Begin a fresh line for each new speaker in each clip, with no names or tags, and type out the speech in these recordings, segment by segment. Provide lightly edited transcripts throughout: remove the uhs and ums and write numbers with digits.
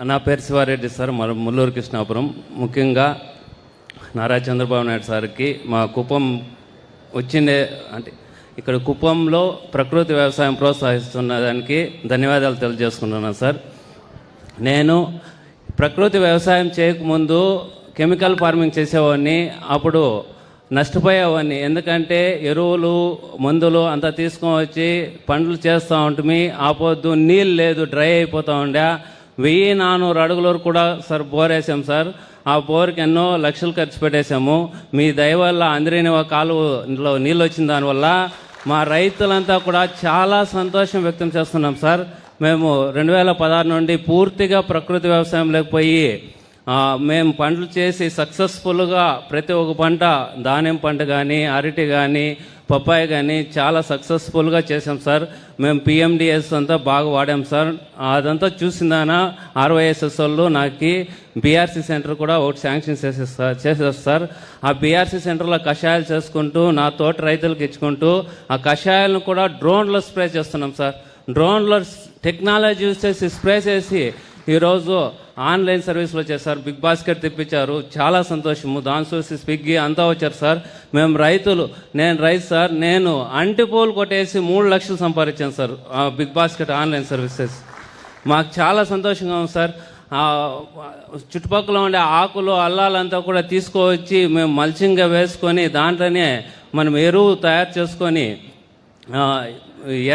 నా పేరు శివారెడ్డి సార్, ముల్లూరు కృష్ణాపురం. ముఖ్యంగా నారా చంద్రబాబు నాయుడు సార్కి మా కుప్పం వచ్చిండే అంటే ఇక్కడ కుప్పంలో ప్రకృతి వ్యవసాయం ప్రోత్సహిస్తున్న దానికి ధన్యవాదాలు తెలియజేసుకుంటున్నాను సార్. నేను ప్రకృతి వ్యవసాయం చేయకముందు కెమికల్ ఫార్మింగ్ చేసేవాడిని. అప్పుడు నష్టపోయేవాడిని, ఎందుకంటే ఎరువులు మందులు అంతా తీసుకొని వచ్చి పండ్లు చేస్తూ ఉంటుంది. ఆపొద్దు నీళ్ళు లేదు, డ్రై అయిపోతూ ఉండే. 1400 అడుగుల వరకు కూడా సార్ బోర్ వేసాం సార్. ఆ బోర్కి ఎన్నో లక్షలు ఖర్చు పెట్టేశాము. మీ దయ వల్ల అందరినీ కాలువలో నీళ్ళు వచ్చిన దానివల్ల మా రైతులంతా కూడా చాలా సంతోషం వ్యక్తం చేస్తున్నాం సార్. మేము 2016 నుండి పూర్తిగా ప్రకృతి వ్యవసాయం లేకపోయి మేము పంటలు చేసి సక్సెస్ఫుల్గా ప్రతి ఒక్క పంట, ధాన్యం పంట కానీ, అరటి కానీ, పప్పాయి కానీ చాలా సక్సెస్ఫుల్గా చేసాం సార్. మేము పిఎండిఎస్ అంతా బాగా వాడాం సార్. అదంతా చూసిందానా ఆర్వైఎస్ఎస్ వాళ్ళు నాకు బీఆర్సీ సెంటర్ కూడా ఒకటి శాంక్షన్ చేసేస్తారు సార్. ఆ బీఆర్సీ సెంటర్లో కషాయాలు చేసుకుంటూ నా తోట రైతులకు ఇచ్చుకుంటూ ఆ కషాయాలను కూడా డ్రోన్లో స్ప్రే చేస్తున్నాం సార్. డ్రోన్లో టెక్నాలజీ యూజ్ చేసి స్ప్రే చేసి ఈరోజు ఆన్లైన్ సర్వీస్లో చేశారు. బిగ్ బాస్కెట్ తెప్పించారు, చాలా సంతోషము. దాని చూసి స్విగ్గీ అంతా వచ్చారు సార్. మేము రైతులు, నేను రైతు సార్. నేను అంటిపూలు కొట్టేసి 3 లక్షలు సంపాదించాను sir BigBasket online services. మాకు చాలా సంతోషంగా ఉంది సార్. చుట్టుపక్కల ఉండే ఆకులు అల్లాలంతా కూడా తీసుకువచ్చి మేము మల్చింగ్గా వేసుకొని దాంట్లోనే మనం ఎరువు తయారు చేసుకొని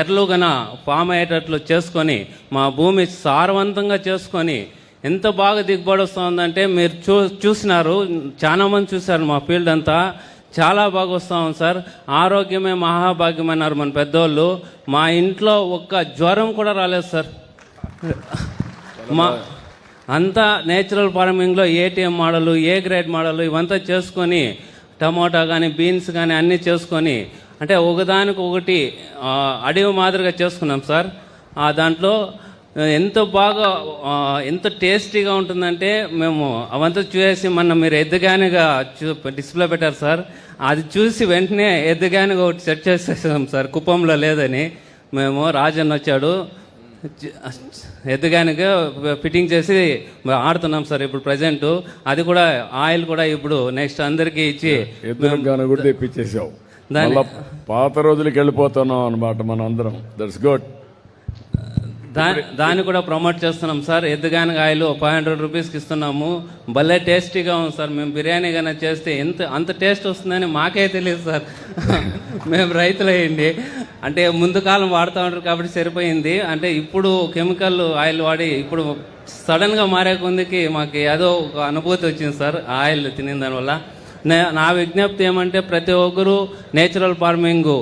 ఎర్రలు గన ఫామ్ అయ్యేటట్లు చేసుకొని మా భూమి సారవంతంగా చేసుకొని ఎంత బాగా దిగుబడి వస్తుందంటే మీరు చూసినారు, చాలామంది చూశారు. మా ఫీల్డ్ అంతా చాలా బాగా వస్తూ ఉంది సార్. ఆరోగ్యమే మహాభాగ్యం అన్నారు మన పెద్దోళ్ళు. మా ఇంట్లో ఒక్క జ్వరం కూడా రాలేదు సార్. మా అంతా నేచురల్ ఫార్మింగ్లో ATM model, A grade model ఇవంతా చేసుకొని టమోటా కానీ, బీన్స్ కానీ అన్నీ చేసుకొని అంటే ఒకదానికి ఒకటి అడవి మాదిరిగా చేసుకున్నాం సార్. దాంట్లో ఎంత బాగా ఎంత టేస్టీగా ఉంటుందంటే మేము అవంతా చూసి మీరు ఎద్దుగానిగా డిస్ప్లే పెట్టారు సార్. అది చూసి వెంటనే ఎద్దుగానిగా ఒకటి సెట్ చేసేసాం సార్. కుప్పంలో లేదని మేము రాజన్ వచ్చాడు, ఎద్దుగానిగా ఫిట్టింగ్ చేసి ఆడుతున్నాం సార్ ఇప్పుడు ప్రజెంట్. అది కూడా ఆయిల్ కూడా ఇప్పుడు నెక్స్ట్ అందరికీ ఇచ్చి
కూడా తెప్పించేసావు. పాత రోజులకి వెళ్ళిపోతున్నాం అనమాట మన అందరం. That's good.
దాన్ని కూడా ప్రమోట్ చేస్తున్నాం సార్. ఎద్దుగానిగా ఆయిల్ 500 రూపీస్కి ఇస్తున్నాము. భలే టేస్టీగా ఉంది సార్. మేము బిర్యానీ కానీ చేస్తే అంత టేస్ట్ వస్తుందని మాకే తెలియదు సార్. మేము రైతులయ్యండి, అంటే ముందు కాలం వాడుతూ ఉంటారు కాబట్టి సరిపోయింది. అంటే ఇప్పుడు కెమికల్ ఆయిల్ వాడి ఇప్పుడు సడన్గా మారే కొందికి మాకు ఏదో ఒక అనుభూతి వచ్చింది సార్ ఆయిల్ తినిన దానివల్ల. నా విజ్ఞప్తి ఏమంటే ప్రతి ఒక్కరూ నేచురల్ ఫార్మింగ్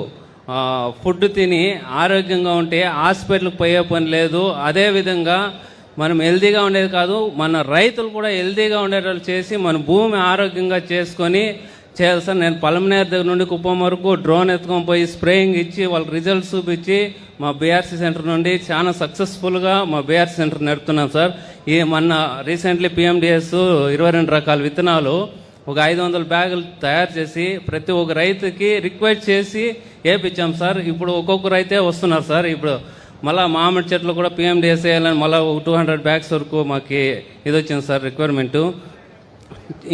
ఫుడ్ తిని ఆరోగ్యంగా ఉంటే హాస్పిటల్కి పోయే పని లేదు. అదేవిధంగా మనం హెల్తీగా ఉండేది కాదు, మన రైతులు కూడా హెల్తీగా ఉండేటట్లు చేసి మన భూమి ఆరోగ్యంగా చేసుకొని చేయాలి సార్. నేను పలమనేరు దగ్గర నుండి కుప్పం వరకు డ్రోన్ ఎత్తుకొని పోయి స్ప్రేయింగ్ ఇచ్చి వాళ్ళకి రిజల్ట్స్ చూపించి మా బీఆర్సీ సెంటర్ నుండి చాలా సక్సెస్ఫుల్గా మా బీఆర్సీ సెంటర్ నడుపుతున్నాం సార్. మొన్న రీసెంట్లీ పిఎండిఎస్ 22 రకాల విత్తనాలు ఒక 500 బ్యాగులు తయారు చేసి ప్రతి ఒక్క రైతుకి రిక్వెస్ట్ చేసి వేయించాం సార్. ఇప్పుడు ఒక్కొక్క రైతే వస్తున్నారు సార్. ఇప్పుడు మళ్ళీ మామిడి చెట్లు కూడా పిఎండిఎస్ వేయాలని మళ్ళీ 200 బ్యాగ్స్ వరకు మాకు ఇది వచ్చింది సార్ రిక్వైర్మెంటు.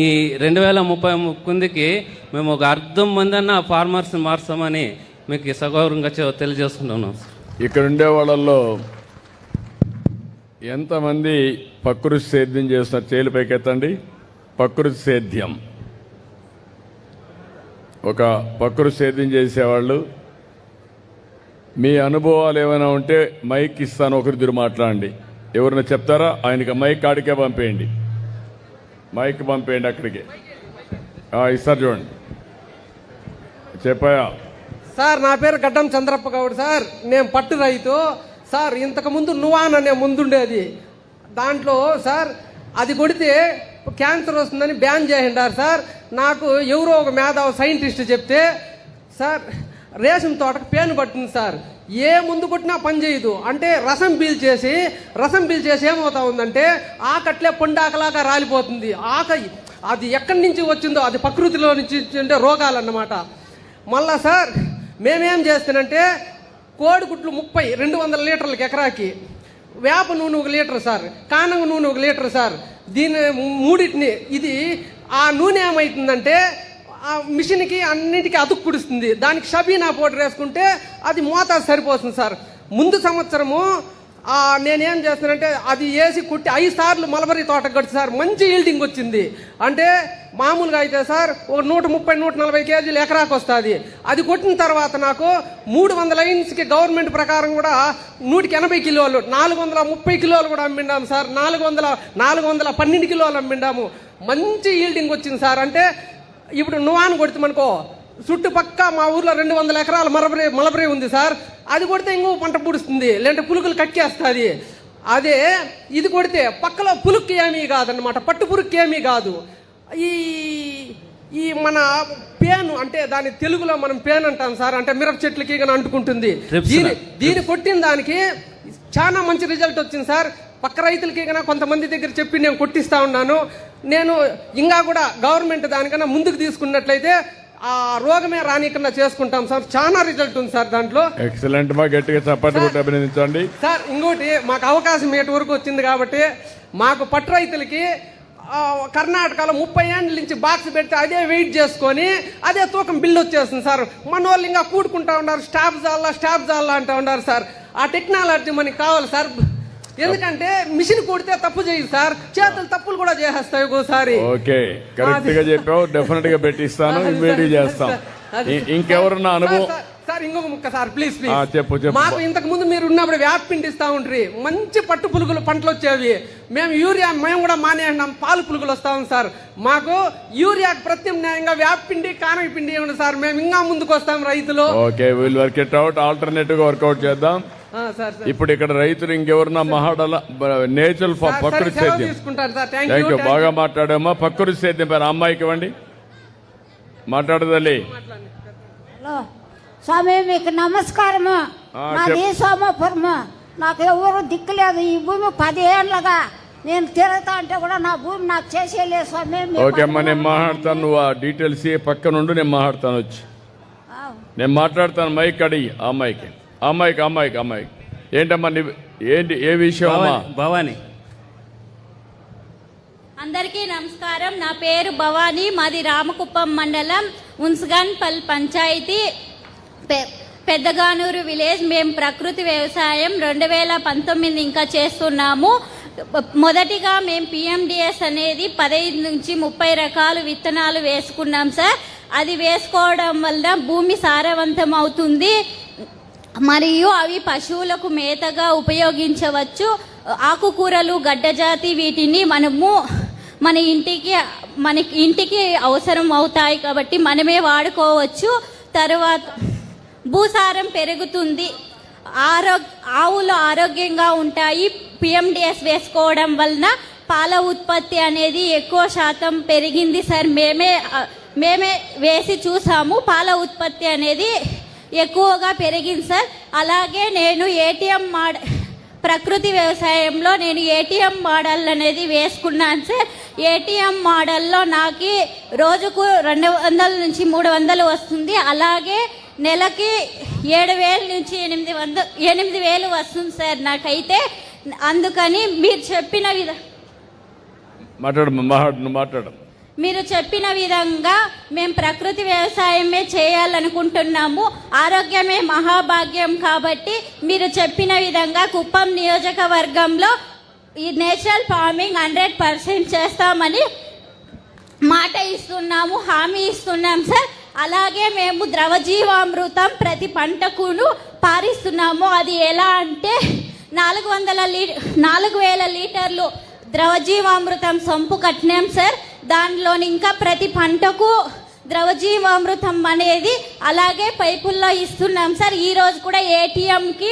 ఈ 2030 కుందికి మేము ఒక 1,000 మంది అన్న ఫార్మర్స్ని మార్చామని మీకు సగౌరవంగా తెలియజేసుకుంటున్నాం సార్.
ఇక్కడ ఉండే వాళ్ళల్లో ఎంతమంది ప్రకృతి సేద్యం చేస్తున్నారు? చేలు పైకెత్తండి. ప్రకృతి సేద్యం, ఒక ప్రకృతి సేద్యం చేసేవాళ్ళు మీ అనుభవాలు ఏమైనా ఉంటే మైక్ ఇస్తాను, ఒకరిద్దరు మాట్లాడండి. ఎవరైనా చెప్తారా? ఆయనకి మైక్ ఆడికే పంపేయండి, మైక్ పంపేయండి అక్కడికి. ఇస్తారు చూడండి. చెప్పాయా
సార్? నా పేరు గడ్డం చంద్రప్ప గౌడ్ సార్. నేను పట్టు రైతు సార్. ఇంతకుముందు నువాన్ అనే ముందుండేది, దాంట్లో సార్ అది కొడితే క్యాన్సర్ వస్తుందని బ్యాన్ చేసిండారు సార్. నాకు ఎవరో ఒక మేధావి సైంటిస్ట్ చెప్తే సార్ రేషన్ తోటకు పేను పట్టింది సార్. ఏ ముందు కొట్టినా పని చేయదు అంటే రసం పీల్చేసి ఏమవుతా ఉందంటే ఆకట్లే పొండాకలాగా రాలిపోతుంది. అది ఎక్కడి నుంచి వచ్చిందో అది ప్రకృతిలో నుంచి అంటే రోగాలన్నమాట. మళ్ళా సార్ మేమేం చేస్తానంటే కోడిగుడ్లు 200 లీటర్లకి ఎకరాకి వేప నూనె 1 లీటర్ సార్, కానంగ నూనె 1 లీటర్ సార్. దీని మూడింటిని ఇది ఆ నూనె ఏమవుతుందంటే ఆ మిషన్కి అన్నిటికీ అతుక్కుడుస్తుంది. దానికి షబీనా పౌడర్ వేసుకుంటే అది మోతాదు సరిపోతుంది సార్. ముందు సంవత్సరము నేనేం చేస్తానంటే అది వేసి కుట్టి 5 సార్లు మలబరీ తోట కట్టి సార్, మంచి ఈల్డింగ్ వచ్చింది. అంటే మామూలుగా అయితే సార్ ఒక 130-140 కేజీలు ఎకరాకు వస్తుంది. అది కొట్టిన తర్వాత నాకు 300 లైన్స్కి గవర్నమెంట్ ప్రకారం కూడా 180 కిలోలు, 430 కిలోలు కూడా అమ్మిండాము సార్. 412 కిలోలు అమ్మిండాము. మంచి ఈల్డింగ్ వచ్చింది సార్. అంటే ఇప్పుడు నువ్వాను కొడుతామనుకో, చుట్టుపక్క మా ఊర్లో 200 ఎకరాల మలబరీ ఉంది సార్. అది కొడితే ఇంకో పంట పుడుస్తుంది, లేదంటే పులుగులు కక్కేస్తుంది. అదే ఇది కొడితే పక్కలో పులుక్కి ఏమీ కాదన్నమాట, పట్టు పురుక్కి ఏమీ కాదు. ఈ మన పేను అంటే దాని తెలుగులో మనం పేను అంటాం సార్, అంటే మిరప చెట్లకి కానీ అంటుకుంటుంది. దీన్ని కొట్టిన దానికి చాలా మంచి రిజల్ట్ వచ్చింది సార్. పక్క రైతులకి కన్నా కొంతమంది దగ్గర చెప్పి నేను కొట్టిస్తా ఉన్నాను. నేను ఇంకా కూడా గవర్నమెంట్ దానికన్నా ముందుకు తీసుకున్నట్లయితే ఆ రోగమే రానికన్నా చేసుకుంటాం సార్. చాలా రిజల్ట్ ఉంది సార్ దాంట్లో.
ఎక్సలెంట్. మా గట్టిగా చప్పట్లు కొట్టి అభినందించండి
సార్. ఇంకోటి మాకు అవకాశం ఏటి వరకు వచ్చింది కాబట్టి మాకు పట్టు రైతులకి కర్ణాటకలో 30 ఏళ్ళ నుంచి బాక్స్ పెడితే అదే వెయిట్ చేసుకొని అదే తూకం బిల్లు వచ్చేస్తుంది సార్. మన వాళ్ళు ఇంకా కూడుకుంటా ఉన్నారు, స్టాప్ జాల్లా అంటూ ఉన్నారు సార్. ఆ టెక్నాలజీ మనకి కావాలి సార్. ఎందుకంటే మిషన్ కూడితే తప్పు చేయదు సార్, చేతులు తప్పులు కూడా చేసేస్తాయి ఒక్కోసారి.
ఓకే, కరెక్ట్ గా చెప్పావు. డెఫినెట్ గా పెట్టిస్తాను, ఇమ్మీడియట్ చేస్తాం. ఇంకెవరన్నా అనుభవం
సార్? ఇంకొక ముక్క సార్ ప్లీజ్.
చెప్పు.
మాకు ఇంతకు ముందు మీరు ఉన్నప్పుడు వ్యాప్ పిండి ఇస్తా ఉండ్రి, మంచి పట్టు పులుగులు పంటలు వచ్చేవి. మేము యూరియా కూడా మానేసినాం, పాలు పులుగులు వస్తా ఉంది సార్. మాకు యూరియాకి ప్రత్యామ్నాయంగా వ్యాప్ పిండి కానగ పిండి ఇవ్వండి సార్, మేము ఇంకా ముందుకు వస్తాం రైతులు.
Okay, will work it out. Alternative గా వర్కౌట్ చేద్దాం. ఇప్పుడు ఇక్కడ రైతులు ఇంకెవరన్నా మహాడల నేచురల్ ప్రకృతి సేద్యం థ్యాంక్ యూ. బాగా మాట్లాడామా. ప్రకృతి సేద్యం పేరు అమ్మాయికి ఇవ్వండి, మాట్లాడదల్లి.
హలో స్వామి, మీకు నమస్కారము. నాది సోమాపురము. నాకు ఎవరు దిక్కులేదు. ఈ భూమి 10 ఏళ్ళగా నేను తిరుగుతా అంటే కూడా నా భూమి నాకు చేసేయలేదు స్వామి.
ఓకే అమ్మా, నేను మాట్లాడతాను. నువ్వు ఆ డీటెయిల్స్ పక్క నుండి నేను మాట్లాడతాను. వచ్చి నేను మాట్లాడతాను. మైక్ అడిగి అమ్మాయికి ఏంటమ్మా ఏంటి ఏ విషయం అమ్మా?
భవాని.
అందరికీ నమస్కారం. నా పేరు భవానీ, మాది రామకుప్పం మండలం, ఉన్స్గన్పల్ పంచాయతీ, పెద్దగానూరు విలేజ్. మేము ప్రకృతి వ్యవసాయం 2019 ఇంకా చేస్తున్నాము. మొదటిగా మేము PMDS అనేది 15 నుంచి 30 రకాల విత్తనాలు వేసుకున్నాం సార్. అది వేసుకోవడం వల్ల భూమి సారవంతం అవుతుంది మరియు అవి పశువులకు మేతగా ఉపయోగించవచ్చు. ఆకుకూరలు, గడ్డజాతి వీటిని మన ఇంటికి అవసరం అవుతాయి కాబట్టి మనమే వాడుకోవచ్చు. తర్వాత భూసారం పెరుగుతుంది, ఆవులు ఆరోగ్యంగా ఉంటాయి. PMDS వేసుకోవడం వలన పాల ఉత్పత్తి అనేది ఎక్కువ శాతం పెరిగింది సార్. మేమే వేసి చూసాము, పాల ఉత్పత్తి అనేది ఎక్కువగా పెరిగింది సార్. అలాగే నేను ప్రకృతి వ్యవసాయంలో నేను ATM మోడల్ అనేది వేసుకున్నాను సార్. ATM మోడల్లో నాకు రోజుకు 200 నుంచి 300 వస్తుంది. అలాగే నెలకి 7,000 నుంచి 8,000 వస్తుంది సార్ నాకైతే. అందుకని మీరు చెప్పిన మీరు చెప్పిన విధంగా మేము ప్రకృతి వ్యవసాయమే చేయాలనుకుంటున్నాము. ఆరోగ్యమే మహాభాగ్యం కాబట్టి మీరు చెప్పిన విధంగా కుప్పం నియోజకవర్గంలో ఈ నేచురల్ ఫార్మింగ్ 100% చేస్తామని మాట ఇస్తున్నాము, హామీ ఇస్తున్నాం సార్. అలాగే మేము ద్రవజీవామృతం ప్రతి పంటకును పారిస్తున్నాము. అది ఎలా అంటే 4,000 లీటర్లు ద్రవజీవామృతం సొంపు కట్టినాం సార్. దానిలోని ఇంకా ప్రతి పంటకు ద్రవజీవామృతం అనేది అలాగే పైపుల్లో ఇస్తున్నాం సార్. ఈరోజు కూడా ATMకి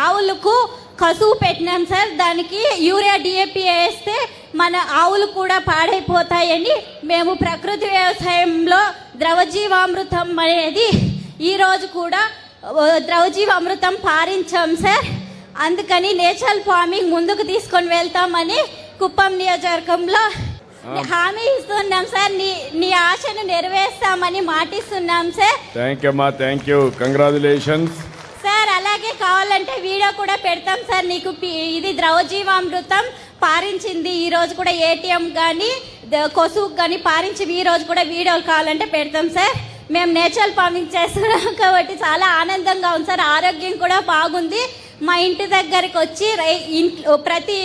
ఆవులకు కసువు పెట్టినాం సార్. దానికి యూరియా DAP వేస్తే మన ఆవులు కూడా పాడైపోతాయని మేము ప్రకృతి వ్యవసాయంలో ద్రవజీవామృతం అనేది ఈరోజు కూడా ద్రవజీవామృతం పారించాం సార్. అందుకని నేచురల్ ఫార్మింగ్ ముందుకు తీసుకొని వెళ్తామని కుప్పం నియోజకవర్గంలో హామీ ఇస్తున్నాం సార్. నీ ఆశను నెరవేర్స్తామని మాటిస్తున్నాం సార్.
థ్యాంక్ యూ అమ్మా, థ్యాంక్ యూ, కంగ్రాచులేషన్స్.
సార్ అలాగే కావాలంటే వీడియో కూడా పెడతాం సార్. నీకు ఇది ద్రవజీవామృతం పారించింది ఈ రోజు కూడా ఏటీఎం కానీ కొసుకు కానీ పారించింది ఈ రోజు కూడా వీడియోలు కావాలంటే పెడతాం సార్. మేము నేచురల్ ఫార్మింగ్ చేస్తున్నాం కాబట్టి చాలా ఆనందంగా ఉంది సార్. ఆరోగ్యం కూడా బాగుంది. మా ఇంటి దగ్గరికి వచ్చి ప్రతి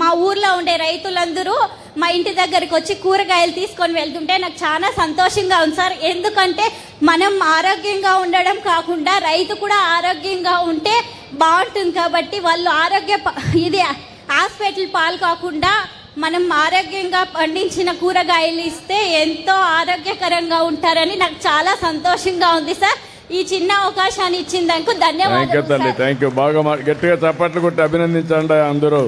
మా ఊర్లో ఉండే రైతులందరూ మా ఇంటి దగ్గరికి వచ్చి కూరగాయలు తీసుకొని వెళ్తుంటే నాకు చాలా సంతోషంగా ఉంది సార్. ఎందుకంటే మనం ఆరోగ్యంగా ఉండడం కాకుండా రైతు కూడా ఆరోగ్యంగా ఉంటే బాగుంటుంది కాబట్టి వాళ్ళు ఇది హాస్పిటల్ పాలు కాకుండా మనం ఆరోగ్యంగా పండించిన కూరగాయలు ఇస్తే ఎంతో ఆరోగ్యకరంగా ఉంటారని నాకు చాలా సంతోషంగా ఉంది సార్. ఈ చిన్న అవకాశాన్ని ఇచ్చిందానికి ధన్యవాదాలు.
Thank you. బాగా గట్టిగా చప్పట్లు కొట్టి అభినందించండి అందరూ.